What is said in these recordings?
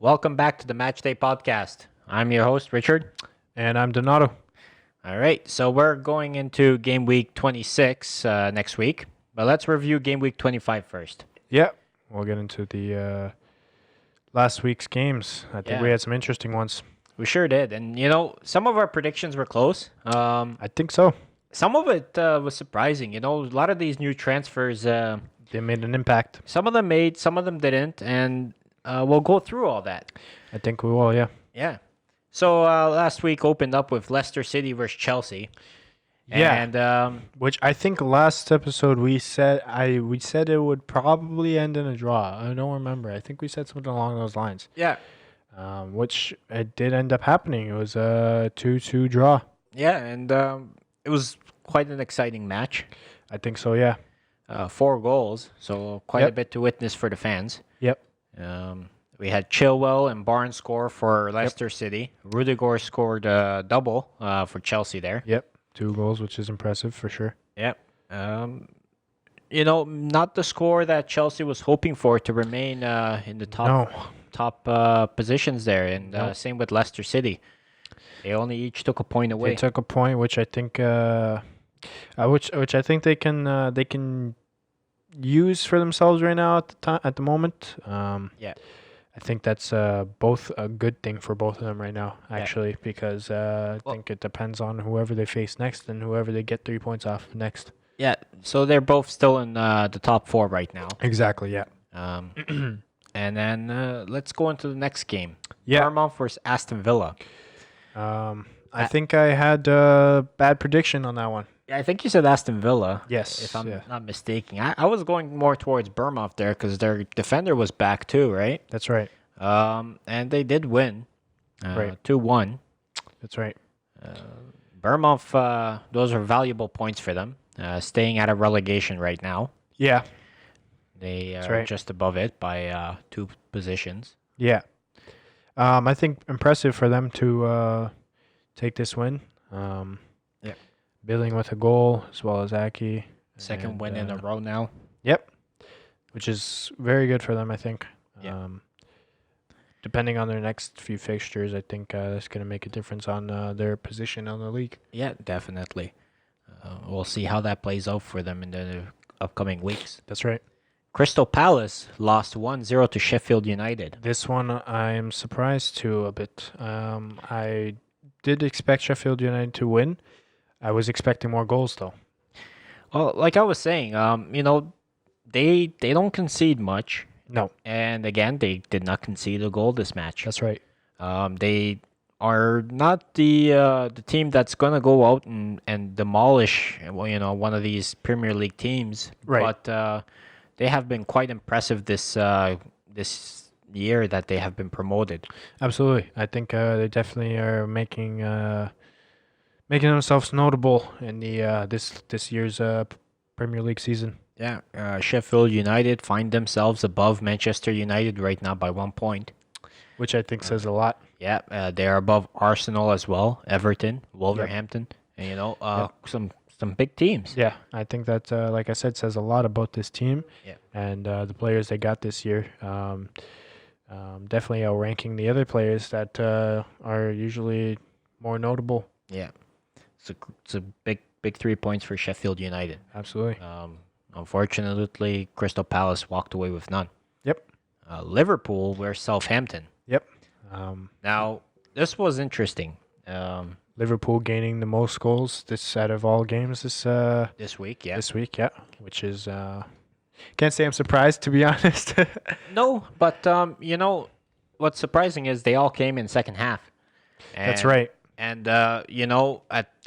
Welcome back to the Matchday podcast. I'm your host, Richard. And I'm Donato. All right, so we're going into Game Week 26 next week, but let's review Game Week 25 first. Yeah, we'll get into the last week's games. I think we had some interesting ones. We sure did, and some of our predictions were close. I think so. Some of it was surprising. A lot of these new transfers, They made an impact. some of them made, some of them didn't, and we'll go through all that. I think we will, yeah. Yeah. So last week opened up with Leicester City versus Chelsea. Yeah. And Which I think last episode we said it would probably end in a draw. I don't remember. I think we said something along those lines. yeah, Which it did end up happening. It was a 2-2 draw. yeah, and it was quite an exciting match. I think so, yeah. 4 goals, so quite a bit to witness for the fans. Yep. We had Chilwell and Barnes score for Leicester City. Rudiger scored a double for Chelsea there. Yep. 2 goals, which is impressive for sure. Yep. Not the score that Chelsea was hoping for to remain in the top positions there, and same with Leicester City. They only each took a point away. They took a point, which I think, which I think they can use for themselves right now at the moment. Yeah. I think that's both a good thing for both of them right now, actually, because I think it depends on whoever they face next and whoever they get 3 points off next. Yeah, so they're both still in the top 4 right now. Exactly, yeah. And then let's go into the next game. Yeah. Bournemouth versus Aston Villa. I think I had a bad prediction on that one. Yeah, I think you said Aston Villa. Yes, if I'm not mistaken. I was going more towards Bournemouth there because their defender was back too, right? That's right. And they did win, Right. 2-1. That's right. Bournemouth, those are valuable points for them. Staying out of relegation right now. Yeah, They are right. just above it by 2 positions. yeah. I think impressive for them to take this win. Yeah. Billing with a goal as well as Aki. Second win in a row now. Yep. Which is very good for them, I think. Yeah. Depending on their next few fixtures, I think that's going to make a difference on their position on the league. Yeah, definitely. We'll see how that plays out for them in the upcoming weeks. That's right. Crystal Palace lost 1-0 to Sheffield United. This one I'm surprised to a bit. I did expect Sheffield United to win. I was expecting more goals, though. Well, like I was saying, they don't concede much. No, And again, they did not concede a goal this match. that's right. They are not the team that's gonna go out and demolish one of these Premier League teams. Right. But they have been quite impressive this year that they have been promoted. Absolutely. I think they definitely are making themselves notable in the this year's Premier League season. Yeah. Sheffield United find themselves above Manchester United right now by 1 point. Which I think says a lot. Yeah, they are above Arsenal as well, Everton, Wolverhampton, and some big teams. Yeah, I think that, like I said, says a lot about this team Yeah. and the players they got this year. Definitely outranking the other players that are usually more notable. Yeah, it's a big 3 points for Sheffield United. Absolutely. Unfortunately, Crystal Palace walked away with none. Yep. Liverpool versus Southampton. Yep. Now this was interesting. Liverpool gaining the most goals this out of all games This week, yeah. this week, yeah. Which is can't say I'm surprised, to be honest. No, but what's surprising is they all came in second half. That's right. And at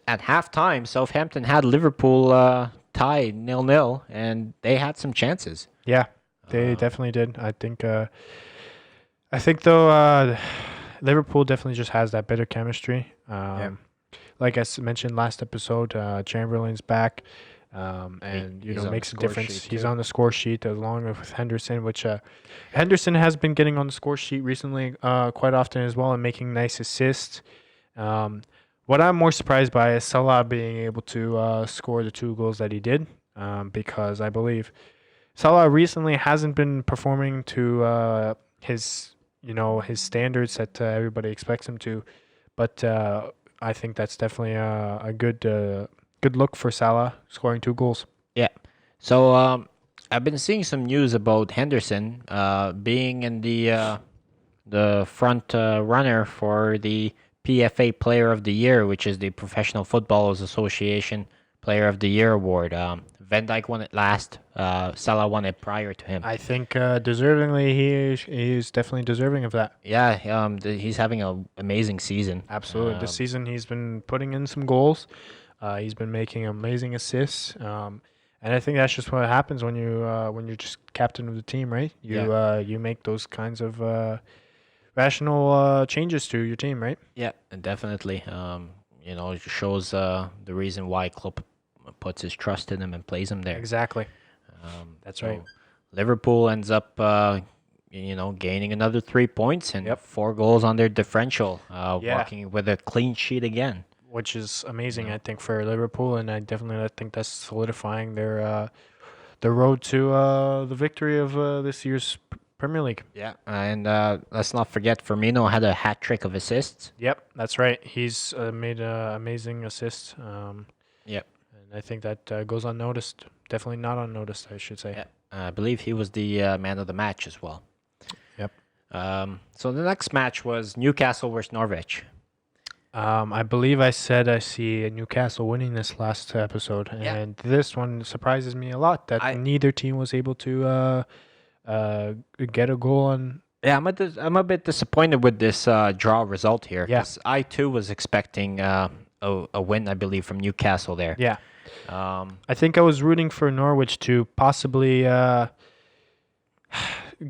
halftime, Southampton had Liverpool tied 0-0, and they had some chances. Yeah, they definitely did. I think though, Liverpool definitely just has that better chemistry. Like I mentioned last episode, Chamberlain's back, and He's on makes the a score difference. sheet He's too. on the score sheet along with Henderson, which Henderson has been getting on the score sheet recently quite often as well and making nice assists. What I'm more surprised by is Salah being able to score the 2 goals that he did, because I believe Salah recently hasn't been performing to his his standards that everybody expects him to. But I think that's definitely a good look for Salah scoring 2 goals. Yeah. So I've been seeing some news about Henderson being in the front runner for the PFA Player of the Year, which is the Professional Footballers Association Player of the Year award. Van Dijk won it last. Salah won it prior to him. I think deservingly he is definitely deserving of that. Yeah, he's having an amazing season. Absolutely. This season he's been putting in some goals. He's been making amazing assists. And I think that's just what happens when you're just captain of the team, right? You make those kinds of rational changes to your team, right? Yeah, definitely. It shows the reason why Klopp puts his trust in him and plays him there. Exactly. That's right. Liverpool ends up, gaining another 3 points and 4 goals on their differential, walking with a clean sheet again. Which is amazing, I think, for Liverpool, and I think that's solidifying their road to the victory of this year's Premier League. Yeah, and let's not forget Firmino had a hat trick of assists. Yep, that's right. He's made amazing assists. Yep, and I think that goes unnoticed. Definitely not unnoticed, I should say. Yeah, I believe he was the man of the match as well. Yep. So the next match was Newcastle versus Norwich. I believe I said I see Newcastle winning this last episode, and this one surprises me a lot that neither team was able to get a goal on. Yeah, I'm a bit disappointed with this draw result here. Yeah, I too was expecting a win, I believe, from Newcastle there. Yeah, I think I was rooting for Norwich to possibly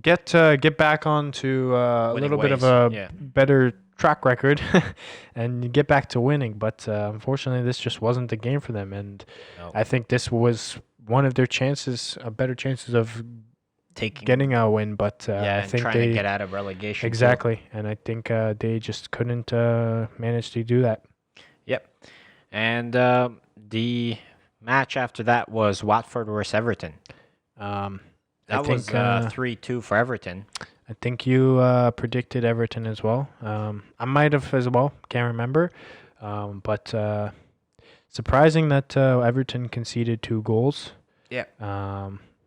get back onto a little bit of a better track record and get back to winning, but unfortunately this just wasn't the game for them, and I think this was one of their better chances of getting a win, but I think trying to get out of relegation. Exactly, too. And I think they just couldn't manage to do that. Yep. And the match after that was Watford versus Everton. That was 3-2 for Everton. I think you predicted Everton as well. I might have as well. Can't remember. But surprising that Everton conceded 2 goals. Yeah.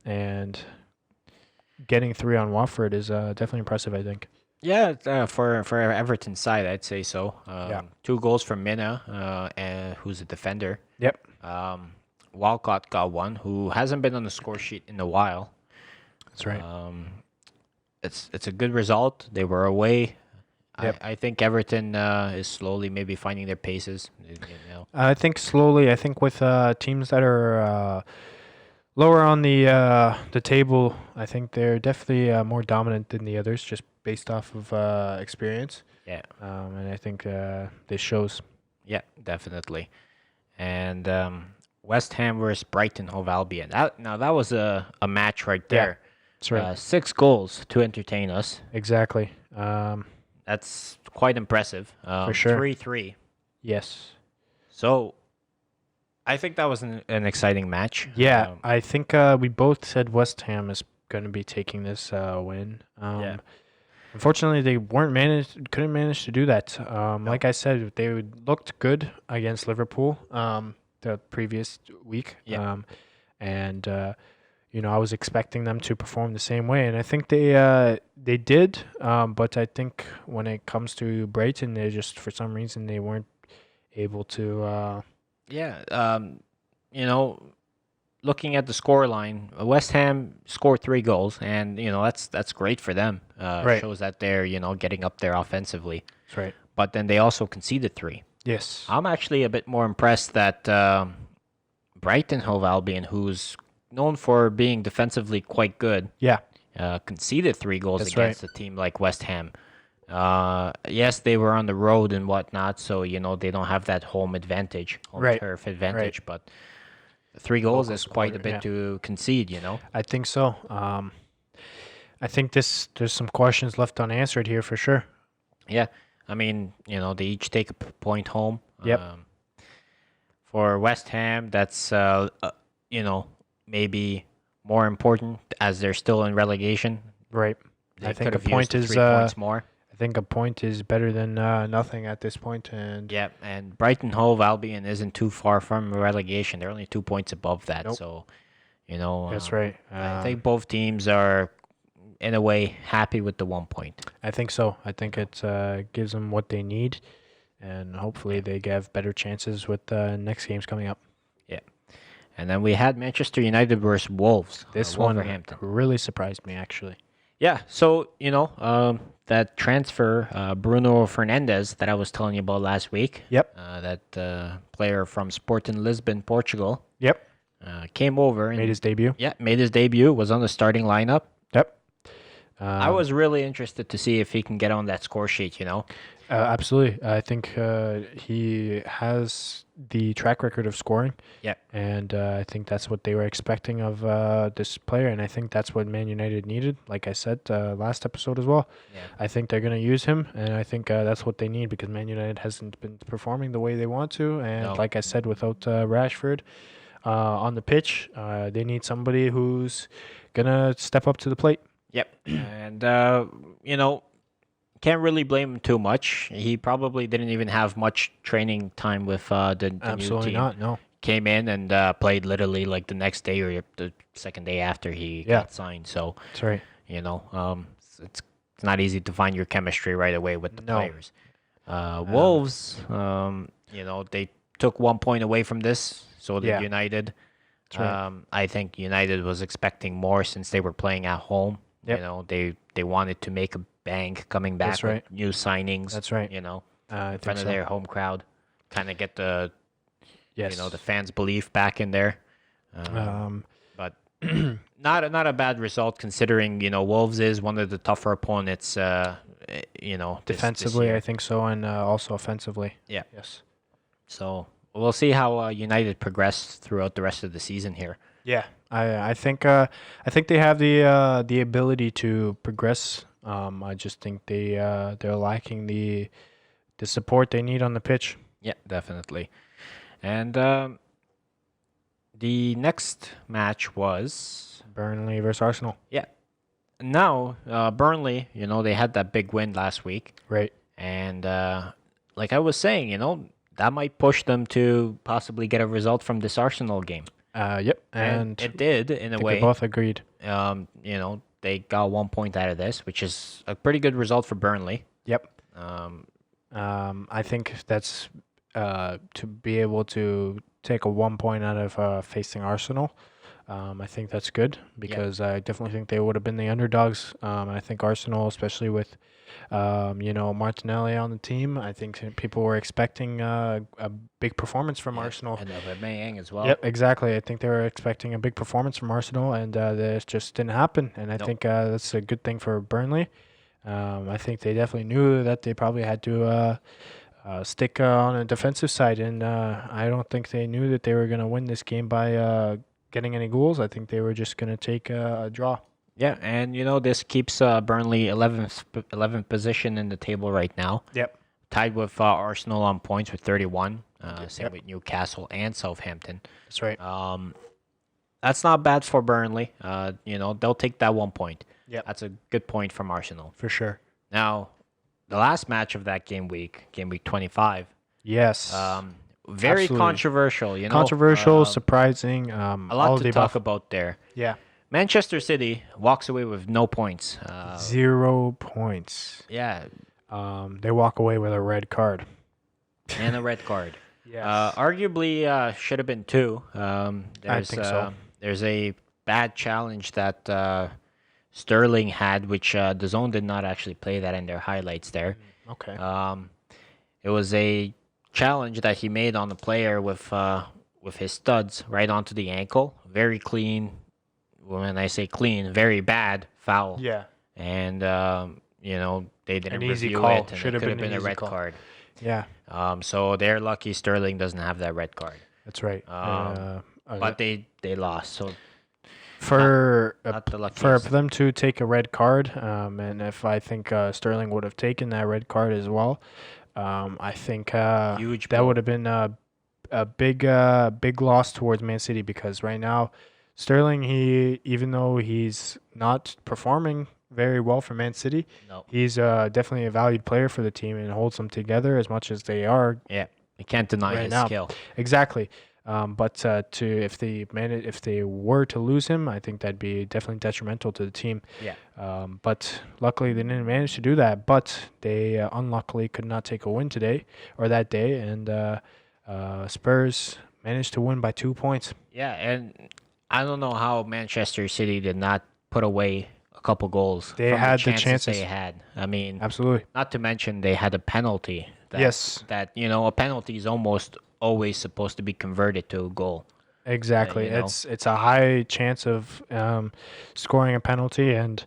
And getting 3 on Watford is definitely impressive, I think. Yeah, for Everton's side, I'd say so. 2 goals from Mina, who's a defender. Yep. Walcott got 1, who hasn't been on the score sheet in a while. That's right. It's a good result. They were away. Yep. I think Everton is slowly maybe finding their paces. I think slowly. I think with teams that are lower on the table, I think they're definitely more dominant than the others, just based off of experience. Yeah. And I think this shows. Yeah, definitely. And West Ham versus Brighton Hove Albion. That was a match right there. Yeah. That's right. 6 goals to entertain us. Exactly. That's quite impressive. For sure. 3-3. Yes. So, I think that was an exciting match. Yeah, I think we both said West Ham is going to be taking this win. Unfortunately, they couldn't manage to do that. Like I said, they looked good against Liverpool the previous week. Yeah. I was expecting them to perform the same way, and I think they did. But I think when it comes to Brighton, they just for some reason they weren't able to. Looking at the scoreline, West Ham scored 3 goals, and that's great for them. Right. Shows that they're getting up there offensively. That's right. But then they also conceded 3. Yes. I'm actually a bit more impressed that Brighton Hove Albion, who's known for being defensively quite good, conceded 3 goals against a team like West Ham. Yes, they were on the road and whatnot, so they don't have that home turf advantage. But 3 goals is quite a bit to concede. I think so. I think there's some questions left unanswered here for sure. Yeah, I mean, they each take a point home. Yep. For West Ham, that's maybe more important as they're still in relegation. Right. I think a point is 3 points more. I think a point is better than nothing at this point. And yeah, and Brighton Hove Albion isn't too far from relegation. They're only 2 points above that. Nope. So, that's right. I think both teams are, in a way, happy with the 1 point. I think so. I think it gives them what they need, and hopefully they have better chances with the next games coming up. Yeah. And then we had Manchester United versus Wolves. This one really surprised me, actually. Yeah, so, that transfer, Bruno Fernandes, that I was telling you about last week. Yep. That player from Sporting Lisbon, Portugal. Yep. Came over. Made his debut. Yeah, made his debut, was on the starting lineup. Yep. I was really interested to see if he can get on that score sheet, Absolutely. I think he has the track record of scoring. Yeah. And I think that's what they were expecting of this player. And I think that's what Man United needed, like I said last episode as well. Yeah. I think they're going to use him. And I think that's what they need because Man United hasn't been performing the way they want to. And like I said, without Rashford on the pitch, they need somebody who's going to step up to the plate. Yep. And, can't really blame him too much. He probably didn't even have much training time with the new team. Absolutely not, no. Came in and played literally like the next day or the second day after he got signed. So, that's right. It's not easy to find your chemistry right away with the players. Wolves, they took 1 point away from this. So did United. That's right. I think United was expecting more since they were playing at home. Yep. They wanted to make a bank coming back. That's right. With new signings. That's right. In front of their home crowd, kind of get the the fans' belief back in there. But not a bad result considering Wolves is one of the tougher opponents. Defensively, this year. I think so, and also offensively. Yeah. Yes. So we'll see how United progress throughout the rest of the season here. Yeah, I think they have the ability to progress. I just think they're lacking the support they need on the pitch. Yeah, definitely. And the next match was Burnley versus Arsenal. Yeah. Now, Burnley, they had that big win last week. Right. And like I was saying, that might push them to possibly get a result from this Arsenal game. Yep. And it did in a way. We both agreed. They got 1 point out of this, which is a pretty good result for Burnley. Yep. I think that's to be able to take a 1 point out of facing Arsenal. I think that's good because I definitely think they would have been the underdogs. I think Arsenal, especially with Martinelli on the team, I think people were expecting a big performance from Arsenal. And Aubameyang as well. Yep, exactly. I think they were expecting a big performance from Arsenal, and this just didn't happen. And I think that's a good thing for Burnley. I think they definitely knew that they probably had to stick on a defensive side, and I don't think they knew that they were going to win this game by getting any goals. I think they were just going to take a draw. Yeah, and this keeps Burnley 11th position in the table right now. Yep. Tied with Arsenal on points with 31. Same with Newcastle and Southampton. That's right. That's not bad for Burnley. They'll take that 1 point. Yep. That's a good point from Arsenal. For sure. Now, the last match of that game week 25. Yes. Very Absolutely. Controversial, Controversial, surprising. A lot to talk about there. Yeah. Manchester City walks away with no points. 0 points. Yeah. They walk away with a red card. And a red card. Yes. Arguably should have been two. I think so. There's a bad challenge that Sterling had, which the Zone did not actually play that in their highlights there. Okay. It was a challenge that he made on the player with his studs right onto the ankle. Very clean. When I say clean, very bad foul. Yeah. And they didn't An easy review call. it, and Should it have could have been been an a easy red call. card. Yeah. So they're lucky Sterling doesn't have that red card. That's right. But they lost. So for not the for luckiest. them to take a red card, and if I think Sterling would have taken that red card as well, I think Huge that blow. would have been a big loss towards Man City because right now Sterling, even though he's not performing very well for Man City. No. He's definitely a valued player for the team and holds them together as much as they are. Yeah, you can't deny right his now. skill. Exactly. But if they were to lose him, I think that'd be definitely detrimental to the team. Yeah. But luckily they didn't manage to do that. But they unluckily could not take a win today or that day, and Spurs managed to win by 2 points. Yeah, and I don't know how Manchester City did not put away a couple goals. They from had the chances chances. they had. I mean, Absolutely. not to mention they had a penalty. Yes. That a penalty is almost always supposed to be converted to a goal. Exactly. It's a high chance of scoring a penalty, and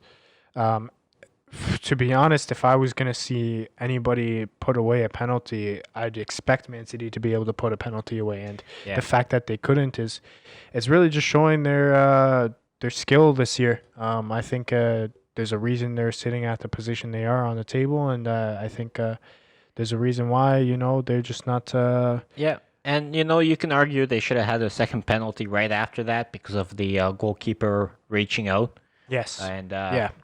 to be honest, if I was going to see anybody put away a penalty, I'd expect Man City to be able to put a penalty away. And the fact that they couldn't it's really just showing their skill this year. I think there's a reason they're sitting at the position they are on the table, and I think there's a reason why, they're just not. Yeah. And, you can argue they should have had a second penalty right after that because of the goalkeeper reaching out. Yes. And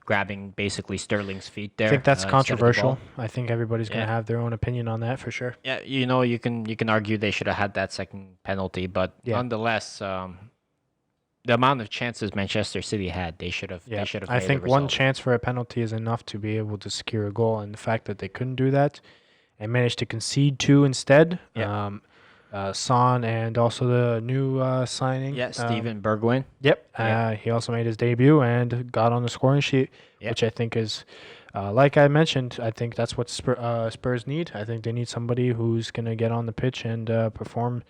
grabbing basically Sterling's feet there. I think that's controversial. I think everybody's going to have their own opinion on that for sure. Yeah, you can argue they should have had that second penalty, but nonetheless, the amount of chances Manchester City had, they should have. Yeah. They should have. I think one chance for a penalty is enough to be able to secure a goal, and the fact that they couldn't do that and managed to concede 2 instead. Yeah. Son and also the new signing. Yeah, Steven Bergwijn. Yep. He also made his debut and got on the scoring sheet, which I think is, like I mentioned, I think that's what Spurs need. I think they need somebody who's going to get on the pitch and perform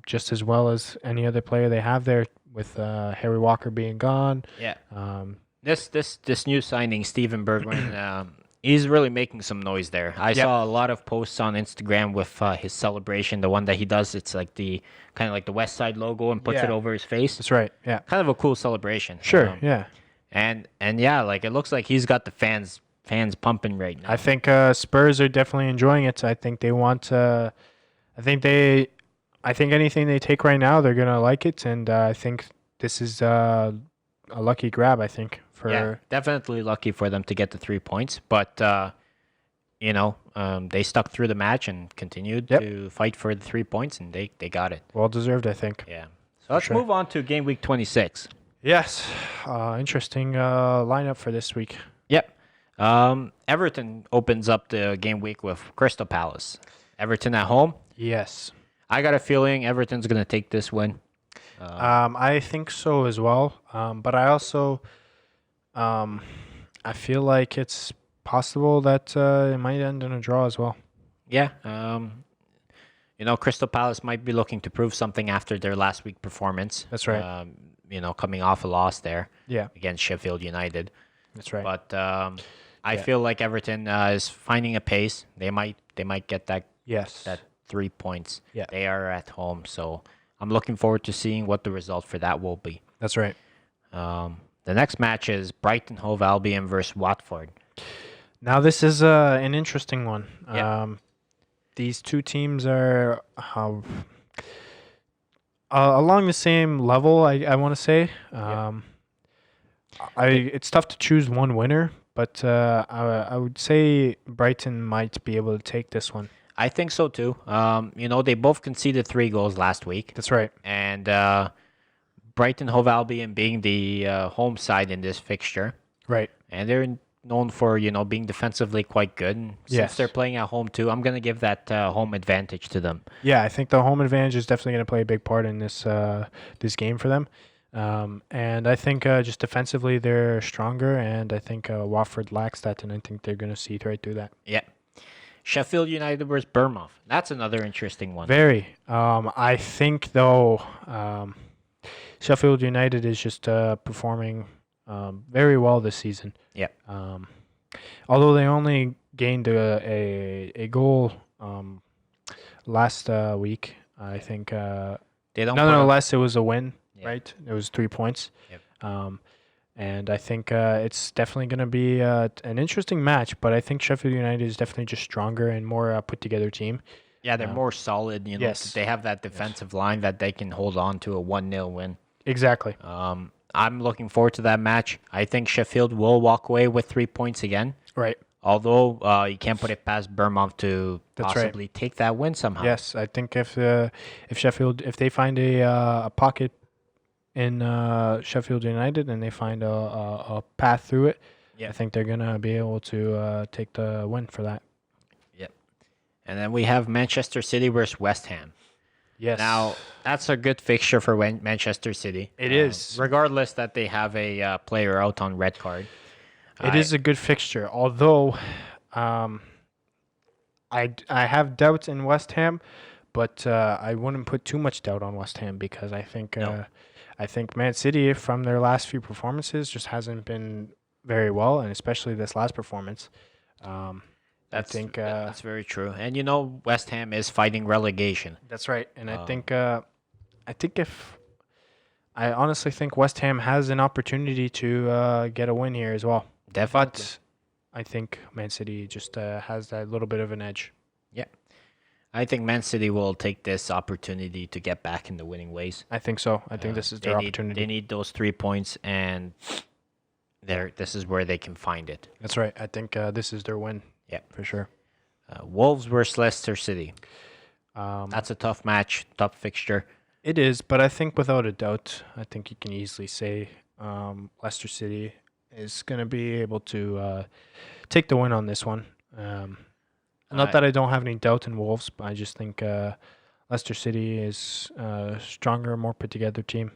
just as well as any other player they have there, with Harry Walker being gone. Yeah. This new signing, Steven Bergwijn, he's really making some noise there. I saw a lot of posts on Instagram with his celebration. The one that he does, it's like the kind of like the West Side logo and puts it over his face. That's right. Yeah. Kind of a cool celebration. Sure. Yeah. And yeah, like it looks like he's got the fans pumping right now. I think Spurs are definitely enjoying it. I think they want. I think anything they take right now, they're gonna like it, and I think this is a lucky grab. I think. Definitely lucky for them to get the 3 points, but they stuck through the match and continued to fight for the 3 points, and they got it. Well deserved, I think. Yeah. So let's move on to game week 26. Yes, interesting lineup for this week. Yep. Everton opens up the game week with Crystal Palace. Everton at home. Yes. I got a feeling Everton's going to take this win. I think so as well. But I also. I feel like it's possible that it might end in a draw as well. Yeah. Crystal Palace might be looking to prove something after their last week performance. That's right. Coming off a loss there. Yeah. Against Sheffield United. That's right. But I feel like Everton is finding a pace. They might get that 3 points. Yeah. They are at home, so I'm looking forward to seeing what the result for that will be. That's right. The next match is Brighton Hove Albion versus Watford. Now this is an interesting one. Yeah. These two teams are along the same level, I want to say. It's tough to choose one winner, but I would say Brighton might be able to take this one. I think so too. They both conceded 3 goals last week. That's right. And Brighton Hove Albion being the home side in this fixture. Right. And they're known for, being defensively quite good. And since they're playing at home too, I'm going to give that home advantage to them. Yeah, I think the home advantage is definitely going to play a big part in this game for them. And I think just defensively they're stronger, and I think Watford lacks that, and I think they're going to see right through that. Yeah. Sheffield United versus Bournemouth. That's another interesting one. Very. I think, though, Sheffield United is just performing very well this season. Yeah. Although they only gained a goal last week, I think. They don't. Nonetheless, it was a win, right? It was 3 points. Yep. And I think it's definitely going to be an interesting match, but I think Sheffield United is definitely just stronger and more put together team. Yeah, they're more solid. They have that defensive line that they can hold on to a 1-0 win. Exactly. I'm looking forward to that match. I think Sheffield will walk away with 3 points again. Right. Although you can't put it past Bournemouth to That's possibly take that win somehow. Yes, I think if Sheffield, if they find a pocket in Sheffield United and they find a path through it, I think they're gonna be able to take the win for that. Yep. And then we have Manchester City versus West Ham. Yes. Now that's a good fixture for Manchester City. It is, regardless that they have a player out on red card. It is a good fixture, although I have doubts in West Ham, but I wouldn't put too much doubt on West Ham because I think Man City from their last few performances just hasn't been very well, and especially this last performance. That's very true. And West Ham is fighting relegation. That's right, and I honestly think West Ham has an opportunity to get a win here as well. Definitely. But I think Man City just has that little bit of an edge. Yeah. I think Man City will take this opportunity to get back in the winning ways. I think so. I think this is their opportunity. They need those 3 points, and this is where they can find it. That's right. I think this is their win. Yeah, for sure. Wolves versus Leicester City. That's a tough match, tough fixture. It is, but I think without a doubt, I think you can easily say Leicester City is going to be able to take the win on this one. Not that I don't have any doubt in Wolves, but I just think Leicester City is a stronger, more put together team.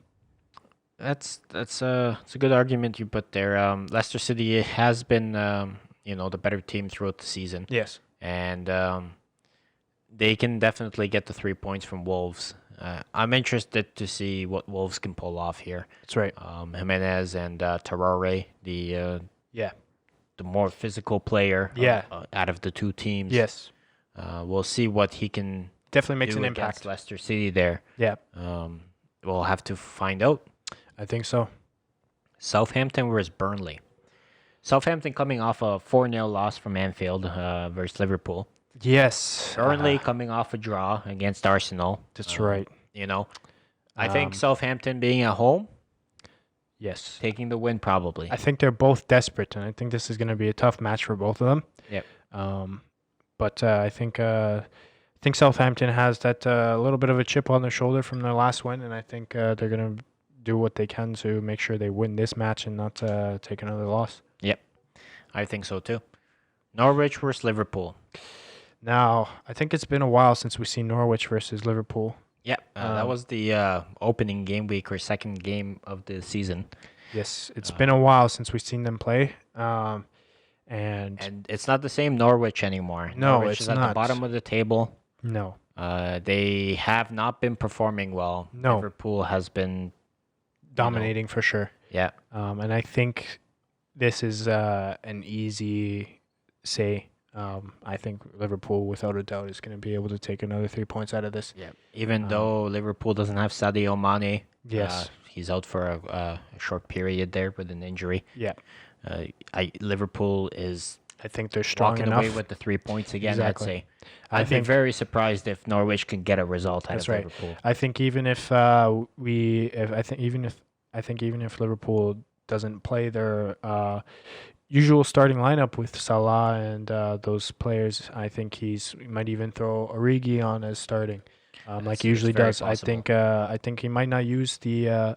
It's a good argument you put there. Leicester City has been the better team throughout the season. Yes, and they can definitely get the 3 points from Wolves. I'm interested to see what Wolves can pull off here. That's right. Jimenez and Traore, the more physical player out of the two teams. Yes. We'll see what he can definitely makes do an impact. against Leicester City there. Yeah. We'll have to find out. I think so. Southampton versus Burnley. Southampton coming off a 4-0 loss from Anfield versus Liverpool. Yes. Burnley coming off a draw against Arsenal. That's right. I think Southampton being at home, yes, taking the win probably. I think they're both desperate, and I think this is going to be a tough match for both of them. Yep. But I think Southampton has that little bit of a chip on their shoulder from their last win, and I think they're going to do what they can to make sure they win this match and not take another loss. Yep, I think so too. Norwich versus Liverpool. Now, I think it's been a while since we've seen Norwich versus Liverpool. Yeah, that was the opening game week or second game of the season. Yes, it's been a while since we've seen them play. And it's not the same Norwich anymore. No, Norwich it's is at not. the bottom of the table. No. They have not been performing well. No. Liverpool has been dominating for sure. Yeah. And I think this is an easy say. I think Liverpool, without a doubt, is going to be able to take another 3 points out of this. Yeah. Even though Liverpool doesn't have Sadio Mane. Yes. He's out for a short period there with an injury. Yeah. Liverpool is. I think they're strong walking enough. away with the 3 points again. Exactly. I'd say. I'd be very surprised if Norwich can get a result out of Liverpool. I think even if even if Liverpool doesn't play their usual starting lineup with Salah and those players, I think he might even throw Origi on as starting, like he usually does. Possible. I think he might not use the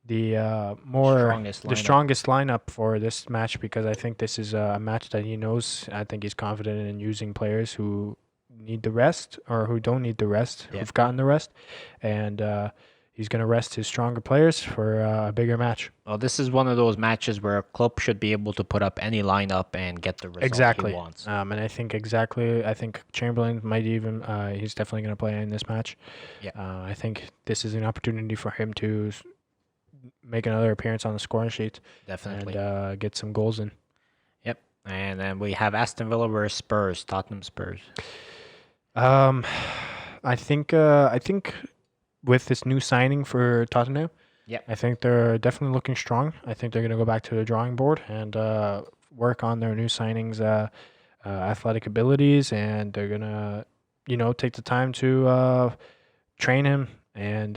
strongest lineup for this match because I think this is a match that he knows. I think he's confident in using players who need the rest or who don't need the rest, who've gotten the rest, and he's going to rest his stronger players for a bigger match. Well, this is one of those matches where a club should be able to put up any lineup and get the result he wants. And I think Chamberlain might even, he's definitely going to play in this match. Yeah. I think this is an opportunity for him to make another appearance on the scoring sheet. Definitely. And get some goals in. Yep. And then we have Aston Villa versus Spurs, Tottenham Spurs. I think with this new signing for Tottenham, I think they're definitely looking strong. I think they're going to go back to the drawing board and work on their new signings' athletic abilities, and they're going to, take the time to train him and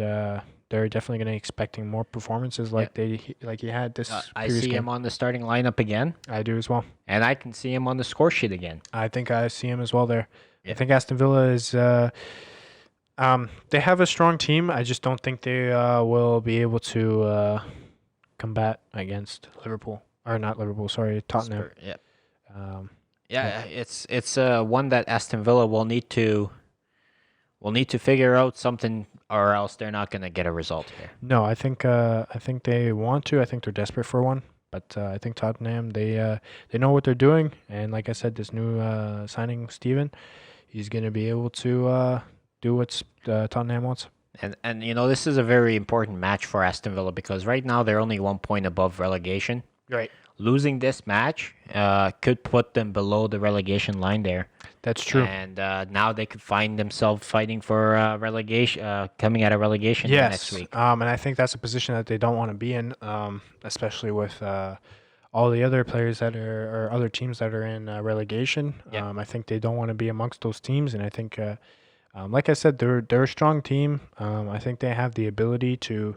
they're definitely going to be expecting more performances like he had this I previous see game. him on the starting lineup again. I do as well. And I can see him on the score sheet again. I think I see him as well there. I think Aston Villa is they have a strong team. I just don't think they will be able to combat against Liverpool. Or not Liverpool, sorry, Tottenham. It's one that Aston Villa will need to figure out something, or else they're not going to get a result here. No, I think they want to. I think they're desperate for one. But I think Tottenham, they know what they're doing, and like I said, this new signing, Steven, he's going to be able to do what Tottenham wants. And this is a very important match for Aston Villa because right now they're only 1 point above relegation. Right. Losing this match could put them below the relegation line there. That's true. And now they could find themselves fighting for relegation, coming out of relegation next week. And I think that's a position that they don't want to be in, especially with all the other players that are, or other teams that are in relegation. Yeah. I think they don't want to be amongst those teams. And I think, like I said, they're a strong team. I think they have the ability to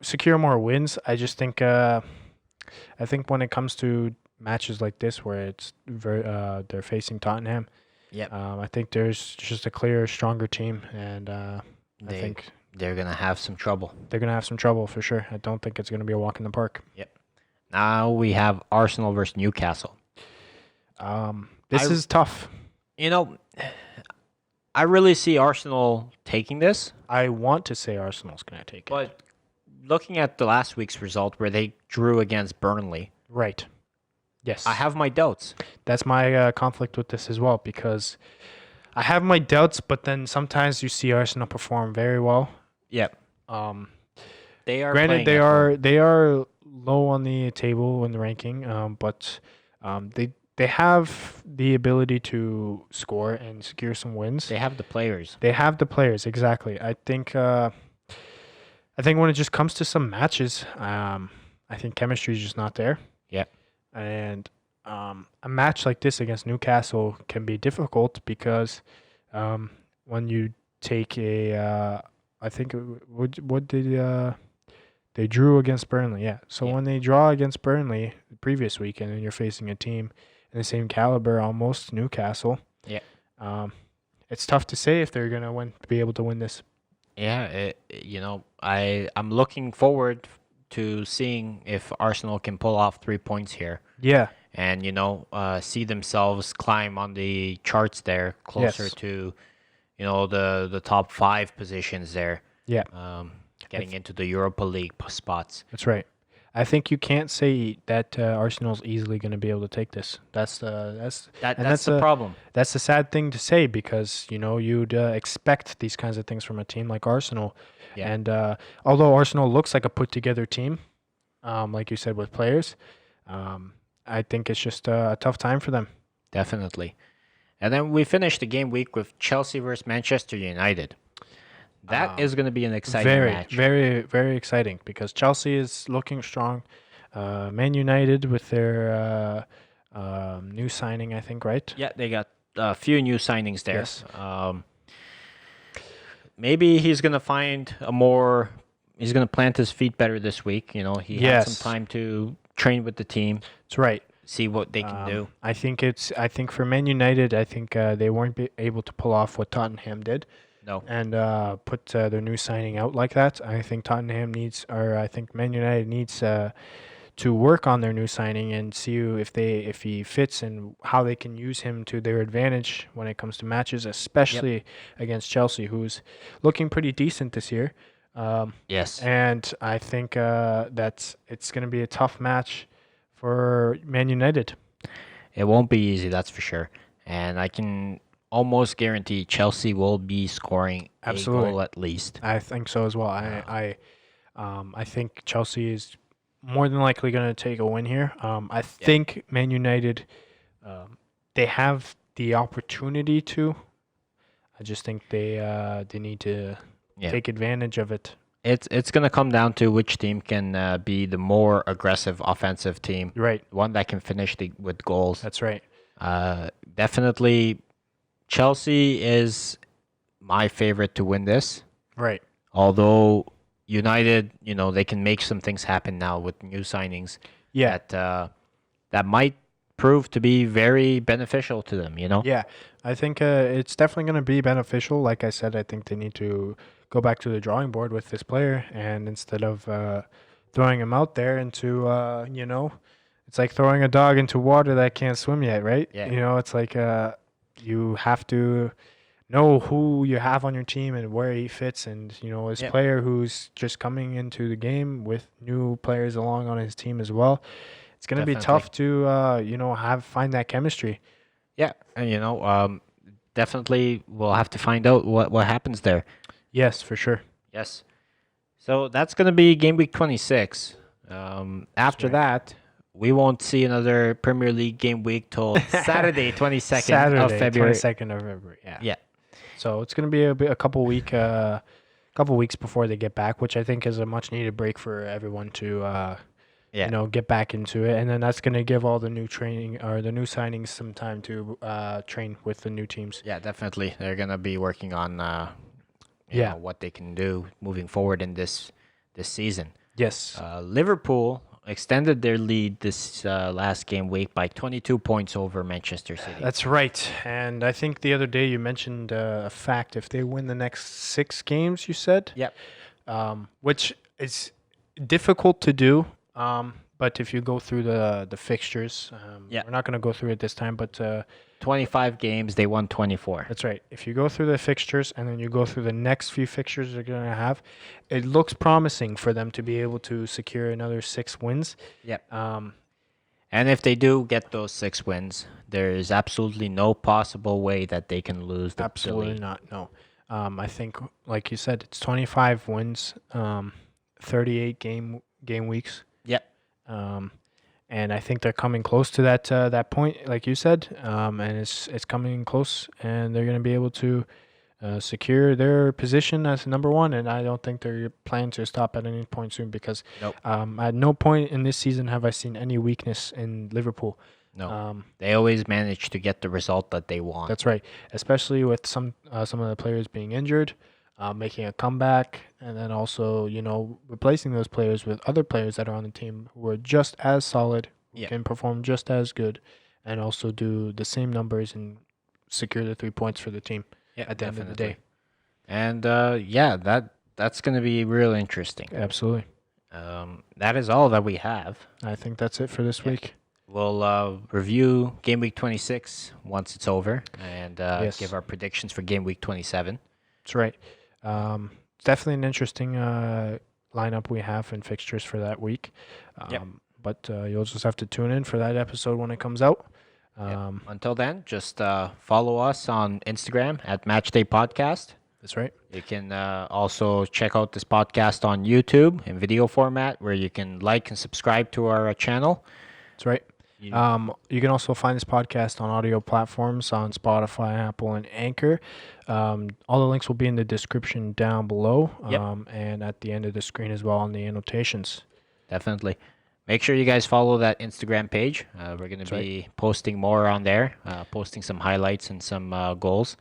secure more wins. I just think, I think when it comes to matches like this where it's they're facing Tottenham, I think there's just a clear, stronger team, and I think they're gonna have some trouble. They're gonna have some trouble for sure. I don't think it's gonna be a walk in the park. Yep. Now we have Arsenal versus Newcastle. This is tough. I really see Arsenal taking this. I want to say Arsenal's gonna take it, but looking at the last week's result where they drew against Burnley, right? Yes. I have my doubts. That's my conflict with this as well, because I have my doubts, but then sometimes you see Arsenal perform very well. Yep. They are granted they are low on the table in the ranking, but they have the ability to score and secure some wins. They have the players. They have the players, exactly. I think when it just comes to some matches, I think chemistry is just not there. Yep. And a match like this against Newcastle can be difficult because when you take I think what did they drew against Burnley, yeah. So when they draw against Burnley the previous weekend, and you're facing a team in the same caliber, almost Newcastle, it's tough to say if they're gonna be able to win this. Yeah, I'm looking forward to seeing if Arsenal can pull off 3 points here. Yeah. And, see themselves climb on the charts there, closer to, the top 5 positions there. Yeah. Getting into the Europa League spots. That's right. I think you can't say that Arsenal's easily going to be able to take this. That's the problem. That's the sad thing to say, because you'd expect these kinds of things from a team like Arsenal. Yeah. And although Arsenal looks like a put together team, like you said, with players, I think it's just a tough time for them. Definitely. And then we finished the game week with Chelsea versus Manchester United. That is going to be an exciting match. Very, very exciting, because Chelsea is looking strong. Man United with their new signing, I think, right? Yeah, they got a few new signings there. Yes. Maybe he's going to he's going to plant his feet better this week. He had some time to train with the team. That's right. See what they can do. I think for Man United, I think they weren't able to pull off what Tottenham did. No. And put their new signing out like that. I think I think Man United needs to work on their new signing and see if he fits and how they can use him to their advantage when it comes to matches, especially against Chelsea, who's looking pretty decent this year. Yes. And I think that it's going to be a tough match for Man United. It won't be easy, that's for sure. And I can almost guarantee Chelsea will be scoring a goal at least. I think so as well. I think Chelsea is more than likely going to take a win here. I think Man United, they have the opportunity to. I just think they need to take advantage of it. It's going to come down to which team can be the more aggressive offensive team. Right. One that can finish with goals. That's right. Definitely, Chelsea is my favorite to win this. Right. Although United, they can make some things happen now with new signings. Yeah. That might prove to be very beneficial to them. Yeah, I think it's definitely going to be beneficial. Like I said, I think they need to go back to the drawing board with this player, and instead of throwing him out there into, it's like throwing a dog into water that can't swim yet, right? Yeah. It's like you have to know who you have on your team and where he fits, and this player who's just coming into the game with new players along on his team as well. It's going to be tough to find that chemistry. Yeah, and definitely we'll have to find out what happens there. Yes, for sure. Yes. So that's going to be game week 26. After that, we won't see another Premier League game week till Saturday, 22nd of February. 22nd of February. Yeah. Yeah. So it's going to be a couple weeks before they get back, which I think is a much needed break for everyone to get back into it, and then that's going to give all the new training or the new signings some time to train with the new teams. Yeah, definitely. They're going to be working on what they can do moving forward in this season. Yes. Liverpool extended their lead this last game week by 22 points over Manchester City. That's right. And I think the other day you mentioned a fact. If they win the next 6 games, you said? Yep. Which is difficult to do. But if you go through the fixtures, we're not going to go through it this time, but 25 games, they won 24. That's right. If you go through the fixtures and then you go through the next few fixtures they're going to have, it looks promising for them to be able to secure another 6 wins. Yep. And if they do get those 6 wins, there is absolutely no possible way that they can lose the Absolutely league. not. No. I think, like you said, it's 25 wins, 38 game weeks. Yep. And I think they're coming close to that point, like you said. And it's coming close, and they're going to be able to secure their position as number 1. And I don't think they're planning to stop at any point soon, because at no point in this season have I seen any weakness in Liverpool. No, they always manage to get the result that they want. That's right, especially with some of the players being injured. Making a comeback, and then also, replacing those players with other players that are on the team who are just as solid, who can perform just as good, and also do the same numbers and secure the 3 points for the team at the end of the day. And that's going to be real interesting. Absolutely. That is all that we have. I think that's it for this week. We'll review Game Week 26 once it's over, and give our predictions for Game Week 27. That's right. It's definitely an interesting lineup we have in fixtures for that week. But you'll just have to tune in for that episode when it comes out. Until then, just follow us on Instagram at Matchday Podcast. That's right. You can also check out this podcast on YouTube in video format, where you can like and subscribe to our channel. That's right. You can also find this podcast on audio platforms on Spotify, Apple, and Anchor. All the links will be in the description down below, and at the end of the screen as well on the annotations. Definitely. Make sure you guys follow that Instagram page. We're going to be posting more on there, posting some highlights and some goals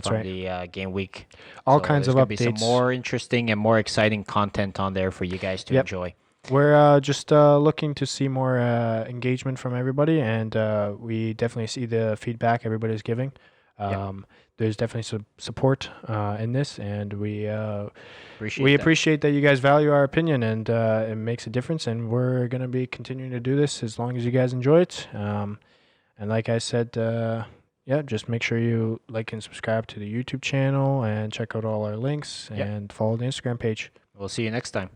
from the game week. All kinds of updates. There's going to be some more interesting and more exciting content on there for you guys to enjoy. We're just looking to see more engagement from everybody, and we definitely see the feedback everybody's giving. There's definitely some support in this, and we appreciate that you guys value our opinion, and it makes a difference, and we're going to be continuing to do this as long as you guys enjoy it. And like I said, just make sure you like and subscribe to the YouTube channel, and check out all our links, and follow the Instagram page. We'll see you next time.